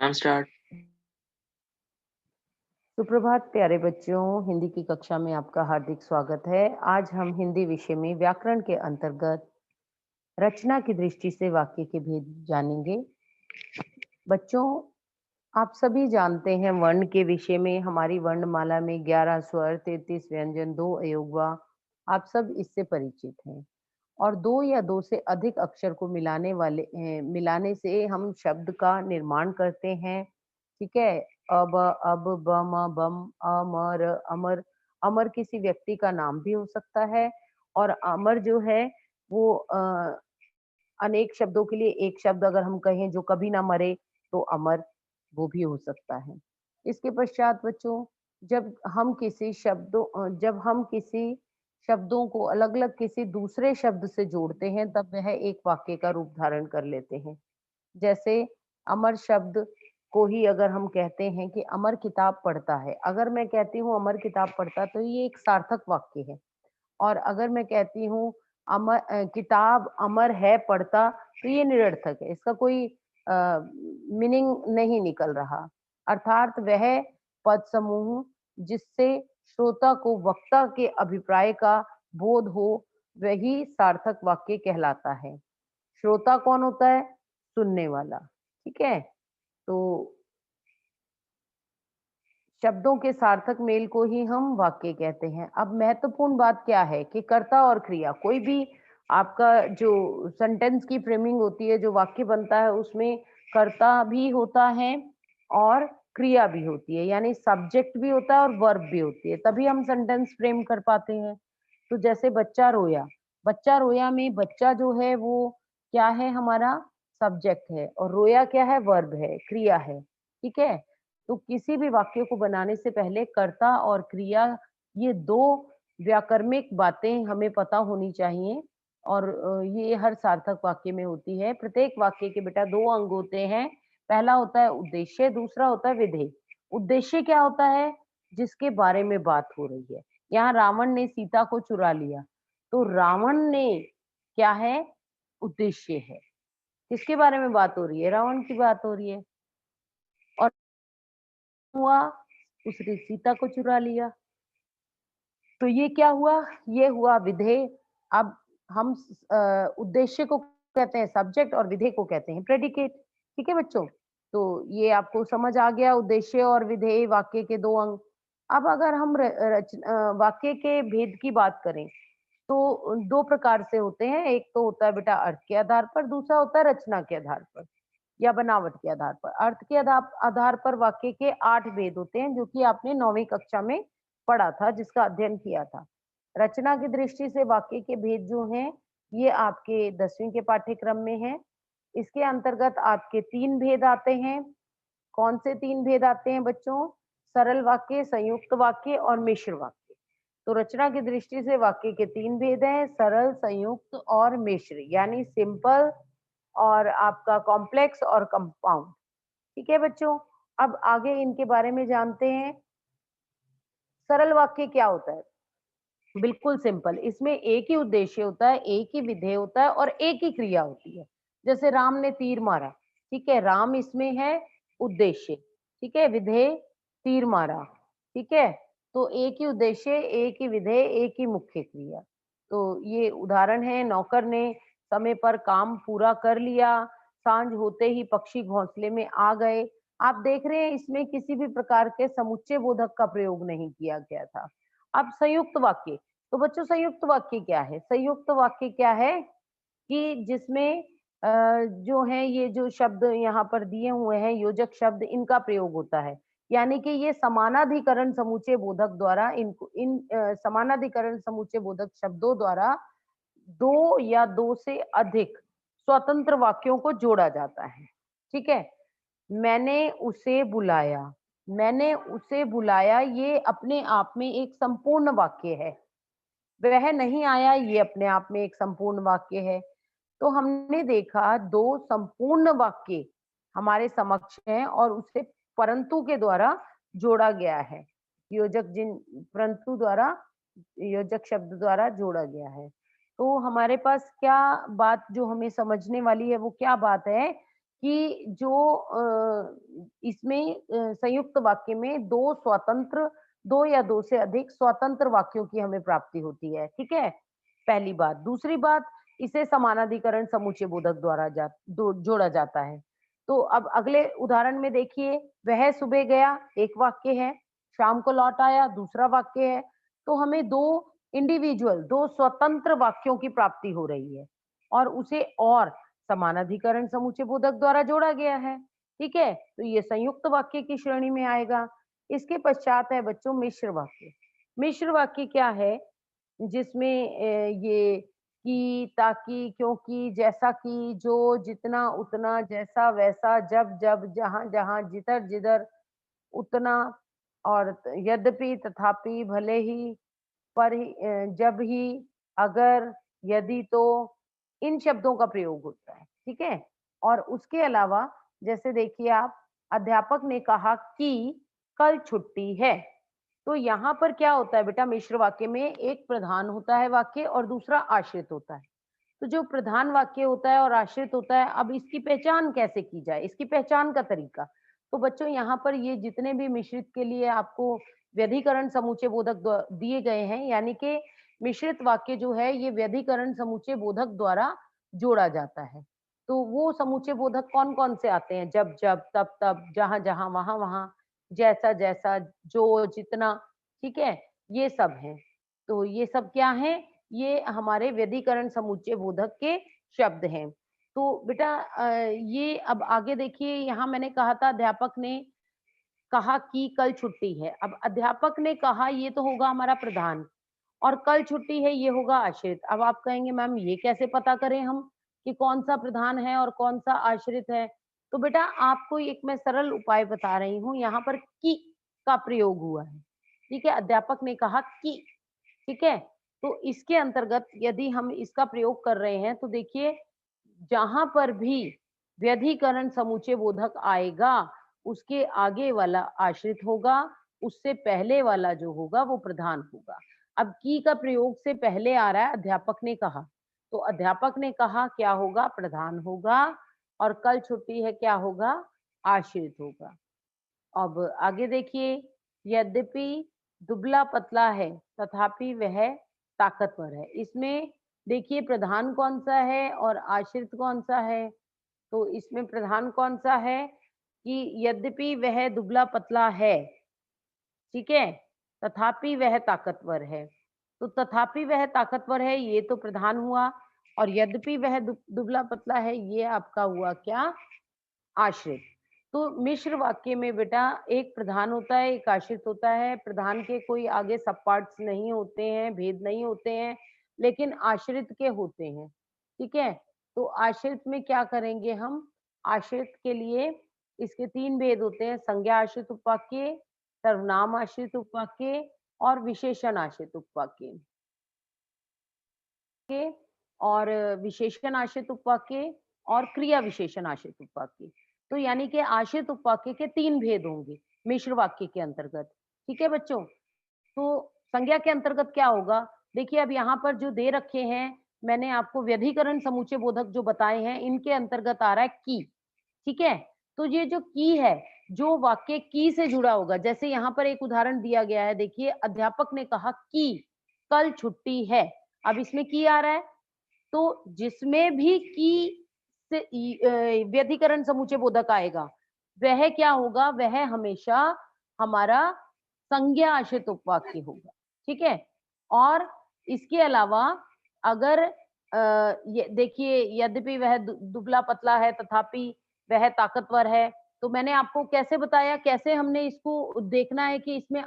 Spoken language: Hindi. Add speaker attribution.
Speaker 1: Ma'am start.
Speaker 2: सुप्रभात प्यारे बच्चों, हिंदी की कक्षा में आपका हार्दिक स्वागत है। आज हम हिंदी विषय में व्याकरण के अंतर्गत रचना की दृष्टि से वाक्य के भेद जानेंगे। बच्चों, आप सभी जानते हैं वर्ण के विषय में हमारी वर्णमाला में 11 स्वर, 33 व्यंजन, 2 अयोगवा, आप सब इससे परिचित हैं। और दो या दो से अधिक अक्षर को मिलाने से हम शब्द का निर्माण करते हैं। ठीक है। अब, बम, बम, अमर, अमर। अमर किसी व्यक्ति का नाम भी हो सकता है। और अमर जो है वो अनेक शब्दों के लिए एक शब्द अगर हम कहें जो कभी ना मरे तो अमर, वो भी हो सकता है। इसके पश्चात बच्चों, जब हम किसी शब्दों को अलग-अलग किसी दूसरे शब्द से जोड़ते हैं तब वह एक वाक्य का रूप धारण कर लेते हैं। जैसे अमर शब्द को ही अगर हम कहते हैं कि अमर किताब पढ़ता है, अगर मैं कहती हूँ अमर किताब पढ़ता तो ये एक सार्थक वाक्य है। और अगर मैं कहती हूँ किताब अमर है पढ़ता तो ये निरर्थक है, इसका कोई मीनिंग नहीं निकल रहा। अर्थात वह पद समूह जिससे श्रोता को वक्ता के अभिप्राय का बोध हो, वही सार्थक वाक्य कहलाता है। श्रोता कौन होता है? सुनने वाला। ठीक है। तो शब्दों के सार्थक मेल को ही हम वाक्य कहते हैं। अब महत्वपूर्ण बात क्या है कि कर्ता और क्रिया, कोई भी आपका जो सेंटेंस की फ्रेमिंग होती है, जो वाक्य बनता है, उसमें कर्ता भी होता है और क्रिया भी होती है, यानी सब्जेक्ट भी होता है और वर्ब भी होती है, तभी हम सेंटेंस फ्रेम कर पाते हैं। तो जैसे बच्चा रोया में बच्चा जो है वो क्या है? हमारा सब्जेक्ट है और रोया क्या है? वर्ब है, क्रिया है। ठीक है। तो किसी भी वाक्य को बनाने से पहले कर्ता और क्रिया, ये दो व्याकरणिक बातें हमें पता होनी चाहिए। और ये हर सार्थक वाक्य में होती है। प्रत्येक वाक्य के बेटा दो अंग होते हैं। पहला होता है उद्देश्य, दूसरा होता है विधेय। उद्देश्य क्या होता है? जिसके बारे में बात हो रही है। यहाँ रावण ने सीता को चुरा लिया, तो रावण ने क्या है? उद्देश्य है। किसके बारे में बात हो रही है? रावण की बात हो रही है। और हुआ, उसने सीता को चुरा लिया, तो ये क्या हुआ? ये हुआ विधेय। अब हम उद्देश्य को कहते हैं सब्जेक्ट और विधेय को कहते हैं प्रेडिकेट। ठीक है बच्चों। तो ये आपको समझ आ गया, उद्देश्य और विधेय वाक्य के दो अंग। अब अगर हम वाक्य के भेद की बात करें तो दो प्रकार से होते हैं। एक तो होता है बेटा अर्थ के आधार पर, दूसरा होता है रचना के आधार पर या बनावट के आधार पर। अर्थ के आधार पर वाक्य के 8 भेद होते हैं, जो कि आपने 9वीं कक्षा में पढ़ा था, जिसका अध्ययन किया था। रचना की दृष्टि से वाक्य के भेद जो हैं, ये आपके 10वीं के पाठ्यक्रम में हैं। इसके अंतर्गत आपके 3 भेद आते हैं। कौन से 3 भेद आते हैं बच्चों? सरल वाक्य, संयुक्त वाक्य और मिश्र वाक्य। तो रचना की दृष्टि से वाक्य के 3 भेद हैं, सरल, संयुक्त और मिश्र, यानी सिंपल और आपका कॉम्प्लेक्स और कंपाउंड। ठीक है बच्चों। अब आगे इनके बारे में जानते हैं। सरल वाक्य क्या होता है? बिल्कुल सिंपल, इसमें एक ही उद्देश्य होता है, एक ही विधेय होता है और एक ही क्रिया होती है। जैसे राम ने तीर मारा, ठीक है, राम इसमें है उद्देश्य, ठीक है, विधेय तीर मारा, ठीक है। तो एक ही उद्देश्य, एक ही विधेय, एक ही मुख्य क्रिया। तो ये उदाहरण है, नौकर ने समय पर काम पूरा कर लिया, सांझ होते ही पक्षी घोंसले में आ गए। आप देख रहे हैं इसमें किसी भी प्रकार के समुच्चय बोधक का प्रयोग नहीं किया गया था। अब संयुक्त वाक्य, तो बच्चों संयुक्त वाक्य क्या है? संयुक्त वाक्य क्या है कि जिसमें जो है ये जो शब्द यहाँ पर दिए हुए हैं योजक शब्द, इनका प्रयोग होता है। यानी कि ये समानाधिकरण समूचे बोधक द्वारा समानाधिकरण समूचे बोधक शब्दों द्वारा दो या दो से अधिक स्वतंत्र वाक्यों को जोड़ा जाता है। ठीक है। मैंने उसे बुलाया, मैंने उसे बुलाया, ये अपने आप में एक संपूर्ण वाक्य है। वह नहीं आया, ये अपने आप में एक संपूर्ण वाक्य है। तो हमने देखा दो संपूर्ण वाक्य हमारे समक्ष हैं और उसे परंतु के द्वारा जोड़ा गया है। योजक जिन परंतु द्वारा, योजक शब्द द्वारा जोड़ा गया है। तो हमारे पास क्या बात जो हमें समझने वाली है, वो क्या बात है कि जो इसमें संयुक्त वाक्य में 2 स्वतंत्र 2 या 2 से अधिक स्वतंत्र वाक्यों की हमें प्राप्ति होती है, ठीक है? पहली बात। दूसरी बात, इसे समानाधिकरण समुच्चय बोधक द्वारा जोड़ा जाता है। तो अब अगले उदाहरण में देखिए, वह सुबह गया, एक वाक्य है, शाम को लौट आया, दूसरा वाक्य है। तो हमें 2 इंडिविजुअल 2 स्वतंत्र वाक्यों की प्राप्ति हो रही है और उसे और समानाधिकरण समुच्चय बोधक द्वारा जोड़ा गया है, ठीक है? तो ये संयुक्त वाक्य की श्रेणी में आएगा। इसके पश्चात है बच्चों मिश्र वाक्य। मिश्र वाक्य क्या है? जिसमें ये कि, ताकि, क्योंकि, जैसा कि, जो, जितना, उतना, जैसा, वैसा, जब, जब, जहाँ, जहाँ, जिधर, जिधर, उतना और यद्यपि, तथापि, भले ही, पर ही, जब ही, अगर, यदि, तो इन शब्दों का प्रयोग होता है, ठीक है? और उसके अलावा जैसे देखिए आप, अध्यापक ने कहा कि कल छुट्टी है। तो यहाँ पर क्या होता है बेटा, मिश्र वाक्य में एक प्रधान होता है वाक्य और दूसरा आश्रित होता है। तो जो प्रधान वाक्य होता है और आश्रित होता है, अब इसकी पहचान कैसे की जाए? इसकी पहचान का तरीका। तो बच्चों यहाँ पर ये जितने भी मिश्रित के लिए आपको व्यधिकरण समुच्चय बोधक दिए गए हैं, यानी कि मिश्रित वाक्य जो है ये व्यधिकरण समुच्चय बोधक द्वारा जोड़ा जाता है। तो वो समुच्चय बोधक कौन-कौन से आते हैं? जब जब, तब तब, जहाँ जहाँ, वहाँ वहाँ, जैसा जैसा, जो, जितना, ठीक है? ये सब हैं। तो ये सब क्या हैं? ये हमारे व्यधिकरण समुच्चय बोधक के शब्द हैं। तो बेटा ये अब आगे देखिए, यहाँ मैंने कहा था अध्यापक ने कहा कि कल छुट्टी है। अब अध्यापक ने कहा ये तो होगा हमारा प्रधान और कल छुट्टी है ये होगा आश्रित। अब आप कहेंगे मैम ये कैसे पता करें हम कि कौन-सा प्रधान है और कौन-सा आश्रित है? तो बेटा आपको एक मैं सरल उपाय बता रही हूँ, यहाँ पर कि का प्रयोग हुआ है। ठीक है? अध्यापक ने कहा कि, ठीक है? तो इसके अंतर्गत यदि हम इसका प्रयोग कर रहे हैं तो देखिए, जहाँ पर भी व्यधिकरण समुच्चय बोधक आएगा, उसके आगे वाला आश्रित होगा, उससे पहले वाला जो होगा वो प्रधान होगा। अब की का प्रयोग से पहले आ रहा है अध्यापक ने कहा, तो अध्यापक ने कहा क्या होगा? प्रधान होगा और कल छुट्टी है क्या होगा? आश्रित होगा। अब आगे देखिए, यद्यपि दुबला-पतला है, तथापि वह ताकतवर है। इसमें देखिए प्रधान कौन-सा है और आश्रित कौन-सा है? तो इसमें प्रधान कौन-सा है कि यद्यपि वह दुबला-पतला है, ठीक है? तथापि वह ताकतवर है। तो तथापि वह ताकतवर है, ये तो प्रधान हुआ और यद्यपि वह दुबला-पतला है, ये आपका हुआ क्या? आश्रित। तो मिश्र वाक्य में बेटा एक प्रधान होता है, एक आश्रित होता है। प्रधान के कोई आगे सब पार्ट्स नहीं होते हैं, भेद नहीं होते हैं, लेकिन आश्रित के होते हैं। ठीक है? तो आश्रित में क्या करेंगे हम? आश्रित के लिए इसके 3 भेद होते हैं, संज्ञा आश्रित उपवाक्य, सर्वनाम आश्रित उपवाक्य और विशेषण आश्रित उपवाक्य। के और विशेषण आश्रित उपवाक्य और क्रिया विशेषण आश्रित उपवाक्य। तो यानी कि आश्रित उपवाक्य के 3 भेद होंगे मिश्र वाक्य के अंतर्गत। ठीक है बच्चों? तो संज्ञा के अंतर्गत क्या होगा? देखिए अब यहाँ पर जो दे रखे हैं, मैंने आपको व्यधिकरण समुच्चय बोधक जो बताए हैं, इनके अंतर्गत आ रहा है की। ठीक है? तो ये जो की है, जो वाक्य की से जुड़ा होगा, जैसे यहाँ पर एक उदाहरण दिया गया है, देखिए अध्यापक ने कहा कि कल छुट्टी है। अब इसमें की आ रहा है, तो जिसमें भी की से व्यधिकरण समुच्चय बोधक आएगा, वह क्या होगा? वह हमेशा हमारा संज्ञा आश्रित उपवाक्य होगा, ठीक है? और इसके अलावा अगर ये देखिए यद्यपि वह दुबला-पतला है तथापि वह ताकतवर है, तो मैंने आपको कैसे बताया, कैसे हमने इसको देखना है कि इसमें